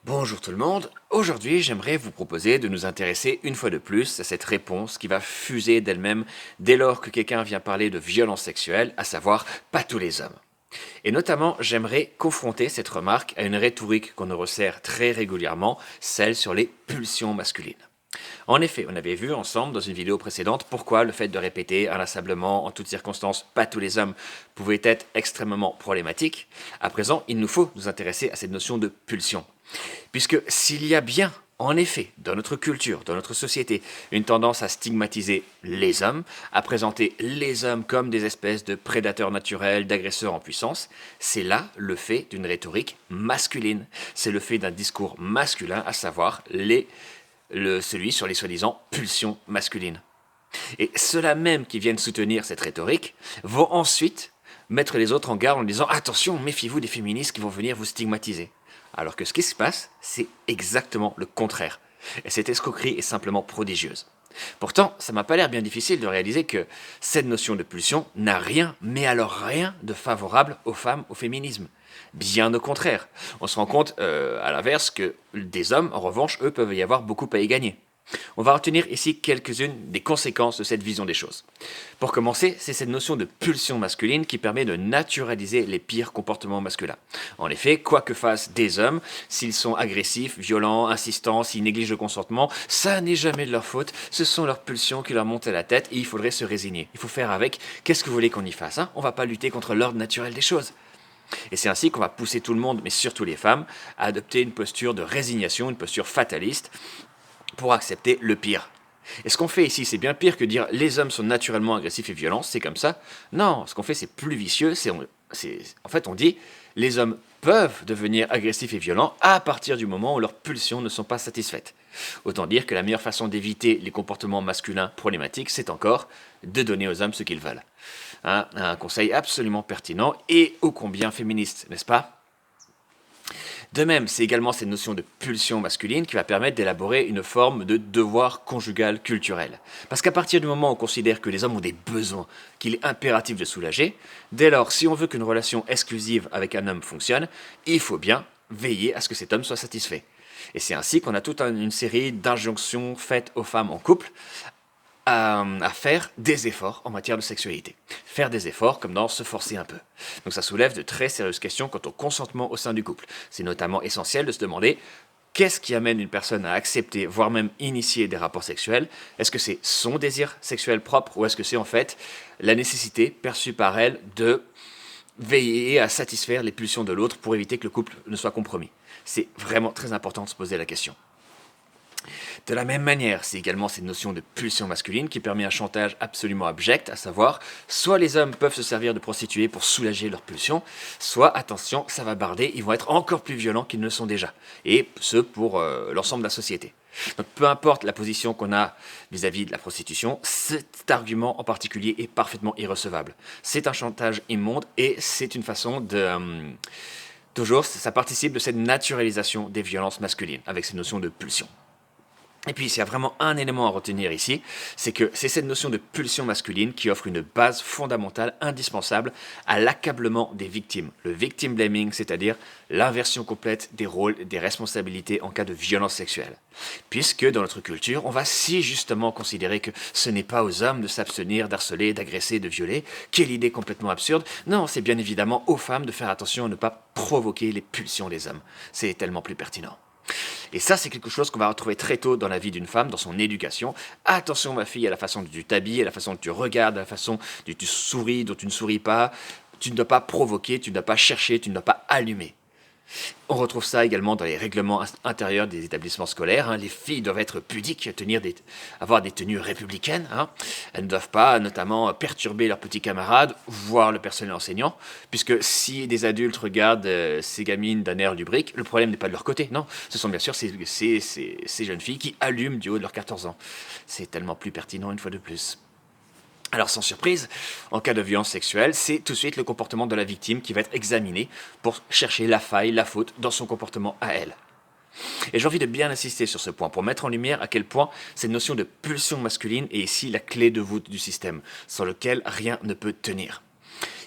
Bonjour tout le monde, aujourd'hui j'aimerais vous proposer de nous intéresser une fois de plus à cette réponse qui va fuser d'elle-même dès lors que quelqu'un vient parler de violence sexuelle, à savoir pas tous les hommes. Et notamment j'aimerais confronter cette remarque à une rhétorique qu'on nous resserre très régulièrement, celle sur les pulsions masculines. En effet, on avait vu ensemble dans une vidéo précédente pourquoi le fait de répéter inlassablement en toutes circonstances pas tous les hommes pouvait être extrêmement problématique. À présent, il nous faut nous intéresser à cette notion de pulsion. Puisque s'il y a bien, en effet, dans notre culture, dans notre société, une tendance à stigmatiser les hommes, à présenter les hommes comme des espèces de prédateurs naturels, d'agresseurs en puissance, c'est là le fait d'une rhétorique masculine. C'est le fait d'un discours masculin, à savoir celui sur les soi-disant pulsions masculines. Et ceux-là même qui viennent soutenir cette rhétorique vont ensuite mettre les autres en garde en disant attention, méfiez-vous des féministes qui vont venir vous stigmatiser. Alors que ce qui se passe, c'est exactement le contraire. Et cette escroquerie est simplement prodigieuse. Pourtant, ça m'a pas l'air bien difficile de réaliser que cette notion de pulsion n'a rien, mais alors rien, de favorable aux femmes, au féminisme. Bien au contraire. On se rend compte, à l'inverse, que des hommes, en revanche, eux, peuvent y avoir beaucoup à y gagner. On va retenir ici quelques-unes des conséquences de cette vision des choses. Pour commencer, c'est cette notion de pulsion masculine qui permet de naturaliser les pires comportements masculins. En effet, quoi que fassent des hommes, s'ils sont agressifs, violents, insistants, s'ils négligent le consentement, ça n'est jamais de leur faute, ce sont leurs pulsions qui leur montent à la tête et il faudrait se résigner. Il faut faire avec, qu'est-ce que vous voulez qu'on y fasse On va pas lutter contre l'ordre naturel des choses. Et c'est ainsi qu'on va pousser tout le monde, mais surtout les femmes, à adopter une posture de résignation, une posture fataliste, pour accepter le pire. Et ce qu'on fait ici, c'est bien pire que dire les hommes sont naturellement agressifs et violents, c'est comme ça. Non, ce qu'on fait, c'est plus vicieux. En fait, on dit les hommes peuvent devenir agressifs et violents à partir du moment où leurs pulsions ne sont pas satisfaites. Autant dire que la meilleure façon d'éviter les comportements masculins problématiques, c'est encore de donner aux hommes ce qu'ils veulent. Un conseil absolument pertinent et ô combien féministe, n'est-ce pas? De même, c'est également cette notion de pulsion masculine qui va permettre d'élaborer une forme de devoir conjugal culturel. Parce qu'à partir du moment où on considère que les hommes ont des besoins qu'il est impératif de soulager, dès lors, si on veut qu'une relation exclusive avec un homme fonctionne, il faut bien veiller à ce que cet homme soit satisfait. Et c'est ainsi qu'on a toute une série d'injonctions faites aux femmes en couple à faire des efforts en matière de sexualité. Faire des efforts comme dans se forcer un peu. Donc ça soulève de très sérieuses questions quant au consentement au sein du couple. C'est notamment essentiel de se demander qu'est-ce qui amène une personne à accepter, voire même initier des rapports sexuels. Est-ce que c'est son désir sexuel propre ou est-ce que c'est en fait la nécessité perçue par elle de veiller à satisfaire les pulsions de l'autre pour éviter que le couple ne soit compromis. C'est vraiment très important de se poser la question. De la même manière, c'est également cette notion de pulsion masculine qui permet un chantage absolument abject, à savoir, soit les hommes peuvent se servir de prostituées pour soulager leurs pulsions, soit, attention, ça va barder, ils vont être encore plus violents qu'ils ne le sont déjà, et ce pour l'ensemble de la société. Donc peu importe la position qu'on a vis-à-vis de la prostitution, cet argument en particulier est parfaitement irrecevable. C'est un chantage immonde et c'est une façon de... toujours, ça participe de cette naturalisation des violences masculines, avec ces notions de pulsion. Et puis, s'il y a vraiment un élément à retenir ici, c'est que c'est cette notion de pulsion masculine qui offre une base fondamentale, indispensable à l'accablement des victimes. Le victim blaming, c'est-à-dire l'inversion complète des rôles et des responsabilités en cas de violence sexuelle. Puisque dans notre culture, on va si justement considérer que ce n'est pas aux hommes de s'abstenir, d'harceler, d'agresser, de violer. Quelle idée complètement absurde. Non, c'est bien évidemment aux femmes de faire attention à ne pas provoquer les pulsions des hommes. C'est tellement plus pertinent. Et ça, c'est quelque chose qu'on va retrouver très tôt dans la vie d'une femme, dans son éducation. Attention, ma fille, à la façon dont tu t'habilles, à la façon dont tu regardes, à la façon dont tu souris, dont tu ne souris pas. Tu ne dois pas provoquer, tu ne dois pas chercher, tu ne dois pas allumer. On retrouve ça également dans les règlements intérieurs des établissements scolaires. Les filles doivent être pudiques, avoir des tenues républicaines. Elles ne doivent pas, notamment, perturber leurs petits camarades, voire le personnel enseignant, puisque si des adultes regardent ces gamines d'un air lubrique, le problème n'est pas de leur côté. Non, ce sont bien sûr ces jeunes filles qui allument du haut de leurs 14 ans. C'est tellement plus pertinent une fois de plus. Alors sans surprise, en cas de violence sexuelle, c'est tout de suite le comportement de la victime qui va être examiné pour chercher la faille, la faute dans son comportement à elle. Et j'ai envie de bien insister sur ce point pour mettre en lumière à quel point cette notion de pulsion masculine est ici la clé de voûte du système, sans lequel rien ne peut tenir.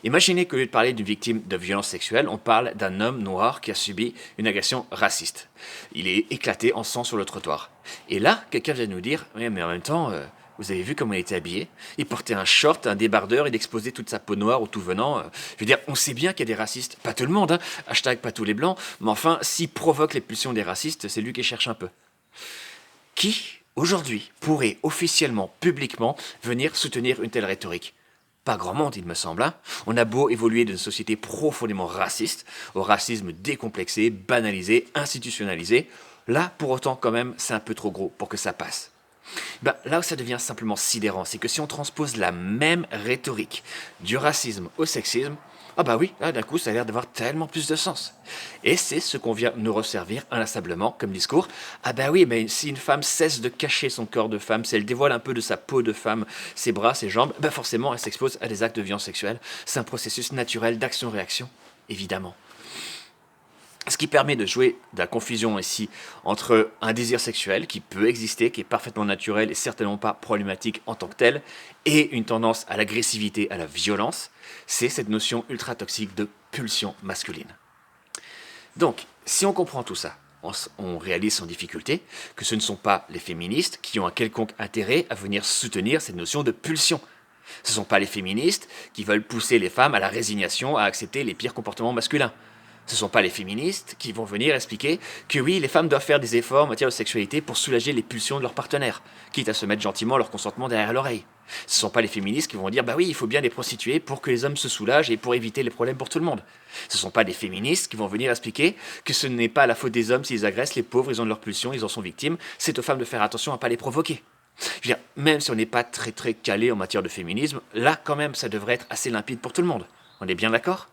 Imaginez qu'au lieu de parler d'une victime de violence sexuelle, on parle d'un homme noir qui a subi une agression raciste. Il est éclaté en sang sur le trottoir. Et là, quelqu'un vient nous dire, oui, mais en même temps, vous avez vu comment il était habillé? Il portait un short, un débardeur, il exposait toute sa peau noire au tout venant. Je veux dire, on sait bien qu'il y a des racistes. Pas tout le monde, hein. Hashtag pas tous les blancs. Mais enfin, s'il provoque les pulsions des racistes, c'est lui qui cherche un peu. Qui, aujourd'hui, pourrait officiellement, publiquement, venir soutenir une telle rhétorique? Pas grand monde, il me semble. Hein. On a beau évoluer d'une société profondément raciste, au racisme décomplexé, banalisé, institutionnalisé. Là, pour autant, quand même, c'est un peu trop gros pour que ça passe. Ben, là où ça devient simplement sidérant, c'est que si on transpose la même rhétorique du racisme au sexisme, ah bah oui, là d'un coup ça a l'air d'avoir tellement plus de sens. Et c'est ce qu'on vient nous resservir inlassablement comme discours. Ah bah oui, mais si une femme cesse de cacher son corps de femme, si elle dévoile un peu de sa peau de femme, ses bras, ses jambes, bah forcément elle s'expose à des actes de violence sexuelle. C'est un processus naturel d'action-réaction, évidemment. Ce qui permet de jouer de la confusion ici entre un désir sexuel qui peut exister, qui est parfaitement naturel et certainement pas problématique en tant que tel, et une tendance à l'agressivité, à la violence, c'est cette notion ultra toxique de pulsion masculine. Donc, si on comprend tout ça, on réalise sans difficulté que ce ne sont pas les féministes qui ont un quelconque intérêt à venir soutenir cette notion de pulsion. Ce ne sont pas les féministes qui veulent pousser les femmes à la résignation, à accepter les pires comportements masculins. Ce ne sont pas les féministes qui vont venir expliquer que oui, les femmes doivent faire des efforts en matière de sexualité pour soulager les pulsions de leur partenaire, quitte à se mettre gentiment leur consentement derrière l'oreille. Ce ne sont pas les féministes qui vont dire bah oui, il faut bien les prostituer pour que les hommes se soulagent et pour éviter les problèmes pour tout le monde. Ce ne sont pas des féministes qui vont venir expliquer que ce n'est pas la faute des hommes s'ils agressent les pauvres, ils ont de leurs pulsions, ils en sont victimes, c'est aux femmes de faire attention à ne pas les provoquer. Je veux dire, même si on n'est pas très calé en matière de féminisme, là quand même ça devrait être assez limpide pour tout le monde. On est bien d'accord ?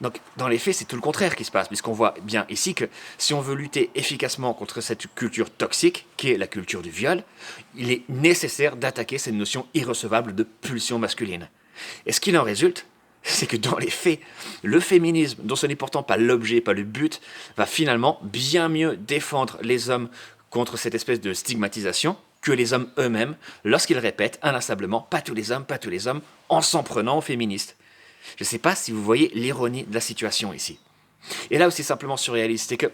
Donc, dans les faits, c'est tout le contraire qui se passe, puisqu'on voit bien ici que si on veut lutter efficacement contre cette culture toxique, qui est la culture du viol, il est nécessaire d'attaquer cette notion irrecevable de pulsion masculine. Et ce qu'il en résulte, c'est que dans les faits, le féminisme, dont ce n'est pourtant pas l'objet, pas le but, va finalement bien mieux défendre les hommes contre cette espèce de stigmatisation que les hommes eux-mêmes, lorsqu'ils répètent inlassablement « pas tous les hommes », en s'en prenant aux féministes. Je ne sais pas si vous voyez l'ironie de la situation ici. Et là où c'est simplement surréaliste, c'est que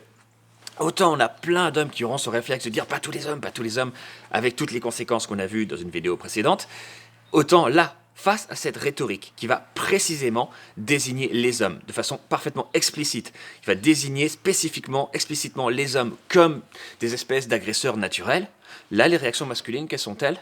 autant on a plein d'hommes qui auront ce réflexe de dire pas tous les hommes, avec toutes les conséquences qu'on a vues dans une vidéo précédente, autant là, face à cette rhétorique qui va précisément désigner les hommes de façon parfaitement explicite, qui va désigner spécifiquement, explicitement les hommes comme des espèces d'agresseurs naturels, là les réactions masculines, quelles sont-elles?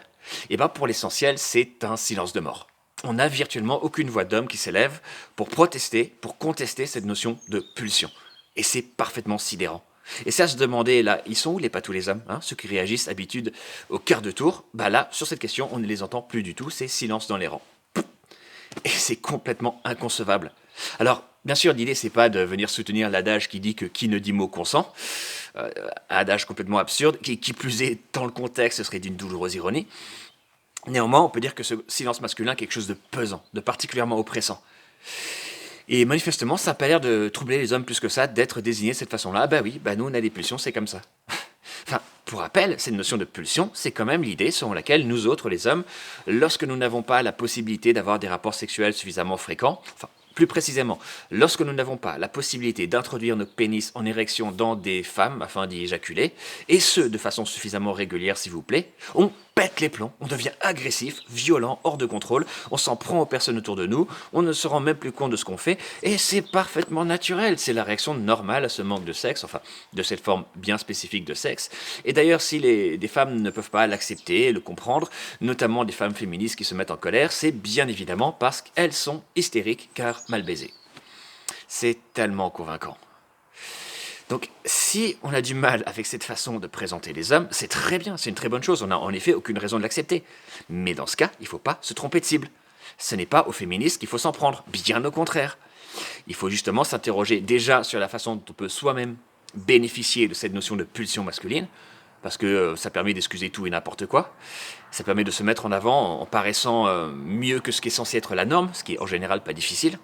Et bien pour l'essentiel, c'est un silence de mort. On n'a virtuellement aucune voix d'homme qui s'élève pour protester, pour contester cette notion de pulsion. Et c'est parfaitement sidérant. Et c'est à se demander, là, ils sont où les pas tous les hommes, hein, ceux qui réagissent d'habitude au quart de tour? Bah là, sur cette question, on ne les entend plus du tout, c'est silence dans les rangs. Et c'est complètement inconcevable. Alors, bien sûr, l'idée, c'est pas de venir soutenir l'adage qui dit que qui ne dit mot consent, adage complètement absurde, qui plus est, dans le contexte, ce serait d'une douloureuse ironie. Néanmoins, on peut dire que ce silence masculin est quelque chose de pesant, de particulièrement oppressant. Et manifestement, ça n'a pas l'air de troubler les hommes plus que ça, d'être désignés de cette façon-là. Ah bah oui, bah nous on a des pulsions, c'est comme ça. Enfin, pour rappel, cette notion de pulsion, c'est quand même l'idée selon laquelle nous autres, les hommes, lorsque nous n'avons pas la possibilité d'avoir des rapports sexuels suffisamment fréquents, enfin, plus précisément, lorsque nous n'avons pas la possibilité d'introduire notre pénis en érection dans des femmes afin d'y éjaculer, et ce, de façon suffisamment régulière s'il vous plaît, on pète les plombs, on devient agressif, violent, hors de contrôle, on s'en prend aux personnes autour de nous, on ne se rend même plus compte de ce qu'on fait, et c'est parfaitement naturel, c'est la réaction normale à ce manque de sexe, enfin, de cette forme bien spécifique de sexe. Et d'ailleurs, si des femmes ne peuvent pas l'accepter, le comprendre, notamment des femmes féministes qui se mettent en colère, c'est bien évidemment parce qu'elles sont hystériques car mal baisées. C'est tellement convaincant. Donc, si on a du mal avec cette façon de présenter les hommes, c'est très bien, c'est une très bonne chose, on n'a en effet aucune raison de l'accepter. Mais dans ce cas, il ne faut pas se tromper de cible. Ce n'est pas aux féministes qu'il faut s'en prendre, bien au contraire. Il faut justement s'interroger déjà sur la façon dont on peut soi-même bénéficier de cette notion de pulsion masculine, parce que ça permet d'excuser tout et n'importe quoi. Ça permet de se mettre en avant en paraissant mieux que ce qui est censé être la norme, ce qui est en général pas difficile.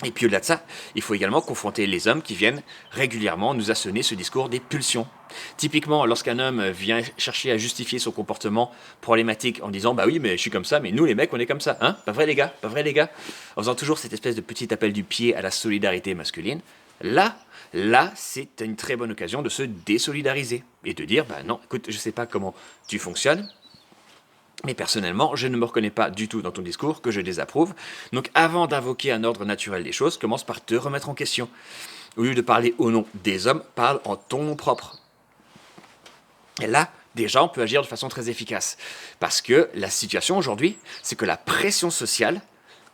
Et puis au-delà de ça, il faut également confronter les hommes qui viennent régulièrement nous assonner ce discours des pulsions. Typiquement, lorsqu'un homme vient chercher à justifier son comportement problématique en disant bah oui mais je suis comme ça, mais nous les mecs on est comme ça, hein, pas vrai les gars, pas vrai les gars, en faisant toujours cette espèce de petit appel du pied à la solidarité masculine, là c'est une très bonne occasion de se désolidariser et de dire bah non écoute je sais pas comment tu fonctionnes, mais personnellement, je ne me reconnais pas du tout dans ton discours, que je désapprouve. Donc avant d'invoquer un ordre naturel des choses, commence par te remettre en question. Au lieu de parler au nom des hommes, parle en ton nom propre. Et là, déjà, on peut agir de façon très efficace. Parce que la situation aujourd'hui, c'est que la pression sociale,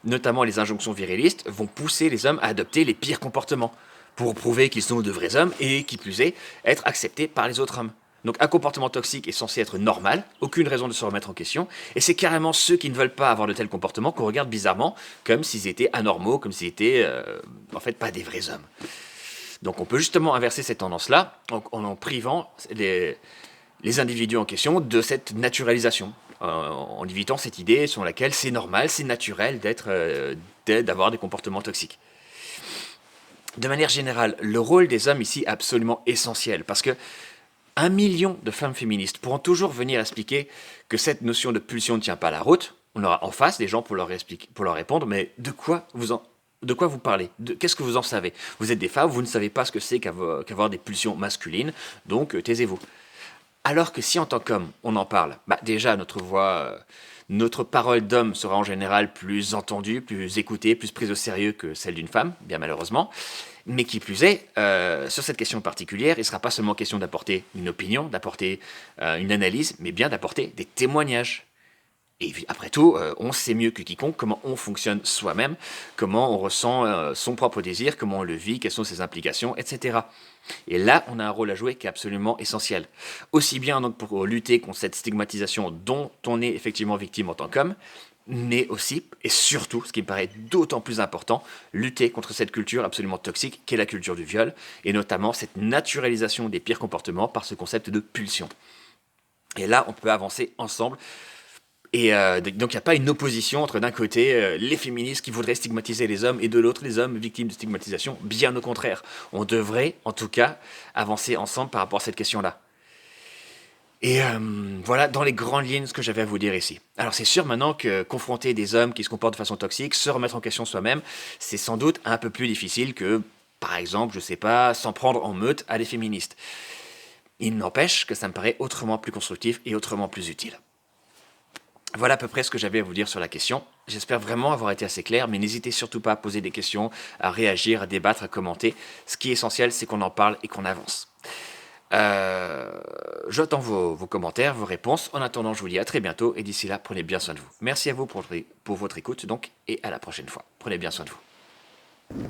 notamment les injonctions virilistes, vont pousser les hommes à adopter les pires comportements, pour prouver qu'ils sont de vrais hommes et, qui plus est, être acceptés par les autres hommes. Donc un comportement toxique est censé être normal, aucune raison de se remettre en question, et c'est carrément ceux qui ne veulent pas avoir de tels comportements qu'on regarde bizarrement, comme s'ils étaient anormaux, comme s'ils étaient en fait pas des vrais hommes. Donc on peut justement inverser cette tendance-là en privant les individus en question de cette naturalisation, en évitant cette idée selon laquelle c'est normal, c'est naturel d'avoir des comportements toxiques. De manière générale, le rôle des hommes ici est absolument essentiel, parce que 1 million de femmes féministes pourront toujours venir expliquer que cette notion de pulsion ne tient pas la route. On aura en face des gens pour leur répondre, mais de quoi vous parlez? Qu'est-ce que vous en savez? Vous êtes des femmes, vous ne savez pas ce que c'est qu'avoir des pulsions masculines, donc taisez-vous. Alors que si en tant qu'homme, on en parle, bah déjà notre voix, notre parole d'homme sera en général plus entendue, plus écoutée, plus prise au sérieux que celle d'une femme, bien malheureusement. Mais qui plus est, sur cette question particulière, il ne sera pas seulement question d'apporter une opinion, d'apporter une analyse, mais bien d'apporter des témoignages. Et après tout, on sait mieux que quiconque comment on fonctionne soi-même, comment on ressent son propre désir, comment on le vit, quelles sont ses implications, etc. Et là, on a un rôle à jouer qui est absolument essentiel. Aussi bien donc pour lutter contre cette stigmatisation dont on est effectivement victime en tant qu'homme, mais aussi, et surtout, ce qui me paraît d'autant plus important, lutter contre cette culture absolument toxique qu'est la culture du viol, et notamment cette naturalisation des pires comportements par ce concept de pulsion. Et là, on peut avancer ensemble. Et donc il n'y a pas une opposition entre d'un côté les féministes qui voudraient stigmatiser les hommes et de l'autre les hommes victimes de stigmatisation. Bien au contraire. On devrait en tout cas avancer ensemble par rapport à cette question-là. Et voilà dans les grandes lignes ce que j'avais à vous dire ici. Alors c'est sûr maintenant que confronter des hommes qui se comportent de façon toxique, se remettre en question soi-même, c'est sans doute un peu plus difficile que, par exemple, je sais pas, s'en prendre en meute à des féministes. Il n'empêche que ça me paraît autrement plus constructif et autrement plus utile. Voilà à peu près ce que j'avais à vous dire sur la question. J'espère vraiment avoir été assez clair, mais n'hésitez surtout pas à poser des questions, à réagir, à débattre, à commenter. Ce qui est essentiel, c'est qu'on en parle et qu'on avance. J'attends vos commentaires, vos réponses. En attendant, je vous dis à très bientôt et d'ici là, prenez bien soin de vous. Merci à vous pour votre écoute donc et à la prochaine fois. Prenez bien soin de vous.